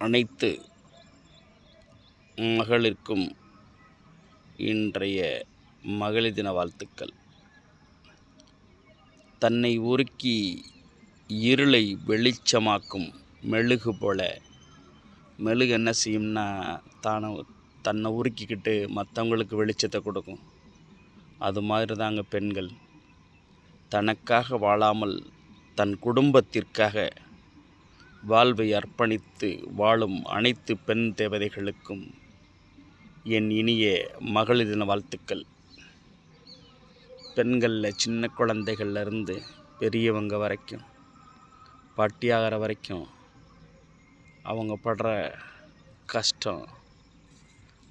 அனைத்து மகளிருக்கும் இன்றைய மகளிர் தின வாழ்த்துக்கள். தன்னை உருக்கி இருளை வெளிச்சமாக்கும் மெழுகு போல, மெழுகு என்ன செய்யும்னா தன்னை உருக்கிக்கிட்டு மற்றவங்களுக்கு வெளிச்சத்தை கொடுக்கும். அது மாதிரி தாங்க பெண்கள். தனக்காக வாழாமல் தன் குடும்பத்திற்காக வாழ்வை அர்ப்பணித்து வாழும் அனைத்து பெண் தேவதைகளுக்கும் என் இனிய மகளிர் தின வாழ்த்துக்கள். பெண்களில் சின்ன குழந்தைகள்லேருந்து பெரியவங்க வரைக்கும், பாட்டியாகிற வரைக்கும் அவங்க படுற கஷ்டம்,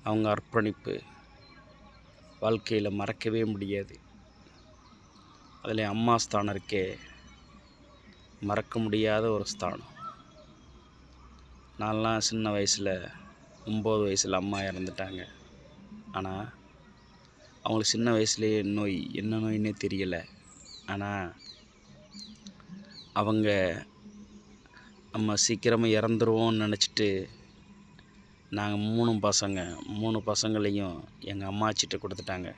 அவங்க அர்ப்பணிப்பு வாழ்க்கையில் மறக்கவே முடியாது. அதில் அம்மா ஸ்தானம் இருக்கே, மறக்க முடியாத ஒரு ஸ்தானம். நான்லாம் சின்ன வயசில் 9 வயசில் அம்மா இறந்துட்டாங்க. ஆனால் அவங்களுக்கு சின்ன வயசுலேயே நோய், என்ன நோயின்னே தெரியலை. ஆனால் அவங்க நம்ம சீக்கிரமாக இறந்துருவோம்னு நினச்சிட்டு நாங்கள் 3 பசங்களையும் எங்கள் அம்மாச்சிட்ட கொடுத்துட்டாங்க.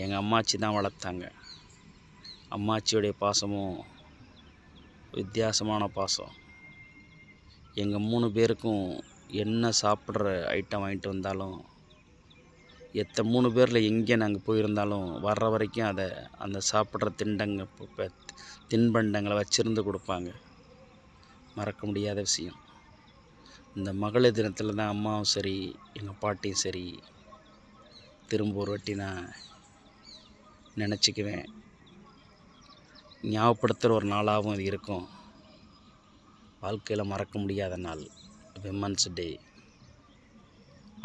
எங்கள் அம்மாச்சி தான் வளர்த்தாங்க. அம்மாச்சியோடைய பாசமும் வித்தியாசமான பாசம். எங்கள் 3 பேருக்கும் என்ன சாப்பிட்ற ஐட்டம் வாங்கிட்டு வந்தாலும், 3 பேரில் எங்கே நாங்கள் போயிருந்தாலும் வர்ற வரைக்கும் அந்த சாப்பிட்ற தின்பண்டங்களை வச்சுருந்து கொடுப்பாங்க. மறக்க முடியாத விஷயம். இந்த மகளிர் தினத்தில் தான் அம்மாவும் சரி, எங்கள் பாட்டியும் சரி, திரும்ப ஒரு வாட்டி நான் நினச்சிக்குவேன். ஞாபகப்படுத்துகிற ஒரு நாளாகவும் இது இருக்கும். வாழ்க்கையில் மறக்க முடியாத நாள் விமன்ஸ் டே.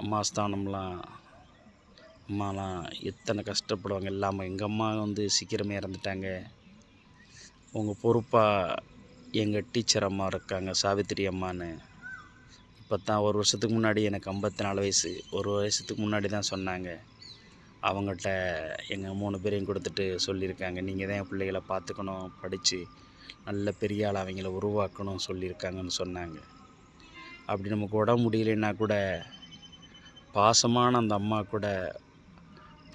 அம்மா ஸ்தானம்லாம், அம்மாலாம் எத்தனை கஷ்டப்படுவாங்க. இல்லாமல் எங்கள் அம்மா சீக்கிரமே இறந்துட்டாங்க. அவங்க பொறுப்பாக எங்கள் டீச்சர் அம்மா இருக்காங்க, சாவித்திரி அம்மான்னு. இப்போ தான் 1 வருஷத்துக்கு முன்னாடி, எனக்கு 54 வயசு, 1 வருஷத்துக்கு முன்னாடி தான் சொன்னாங்க. அவங்கள்ட்ட எங்கள் 3 பேரையும் கொடுத்துட்டு சொல்லியிருக்காங்க, நீங்கள் தான் என் பிள்ளைகளை பார்த்துக்கணும், படித்து நல்ல பெரிய ஆள் அவங்கள உருவாக்கணும் சொல்லியிருக்காங்கன்னு சொன்னாங்க. அப்படி நமக்கு உடம்பு முடியலைன்னா கூட, பாசமான அந்த அம்மா கூட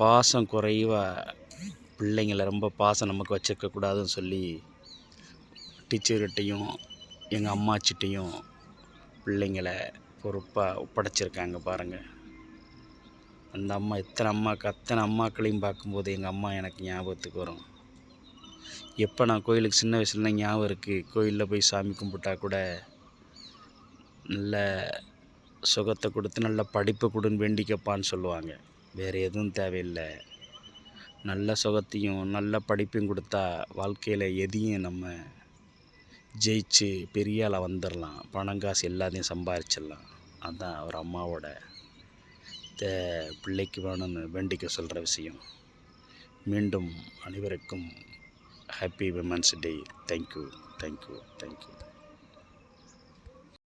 பாசம் குறைவாக பிள்ளைங்களை ரொம்ப பாசம் நமக்கு வச்சுருக்கக்கூடாதுன்னு சொல்லி டீச்சர்கிட்டையும் எங்கள் அம்மாச்சிட்டையும் பிள்ளைங்களை பொறுப்பாக ஒப்படைச்சிருக்காங்க பாருங்கள். அந்த அம்மா அத்தனை அம்மாக்களையும் பார்க்கும்போது எங்கள் அம்மா எனக்கு ஞாபகத்துக்கு வரும். எப்போ நான் கோயிலுக்கு சின்ன வயசுல ஞாபகம் இருக்குது, கோயிலில் போய் சாமி கும்பிட்டா கூட நல்ல சுகத்தை கொடுத்து நல்ல படிப்பு கொடுன்னு வேண்டிக்கப்பான்னு சொல்லுவாங்க. வேறு எதுவும் தேவையில்லை. நல்ல சுகத்தையும் நல்ல படிப்பையும் கொடுத்தா வாழ்க்கையில் எதையும் நம்ம ஜெயிச்சு பெரிய ஆளாக வந்துடலாம். பணம் காசு எல்லாத்தையும் சம்பாதிச்சிடலாம். அதுதான் ஒரு அம்மாவோட பிள்ளைக்கு வேணும்னு வேண்டிக்க சொல்கிற விஷயம். மீண்டும் அனைவருக்கும் ஹாப்பி விமன்ஸ் டே. தேங்க்யூ.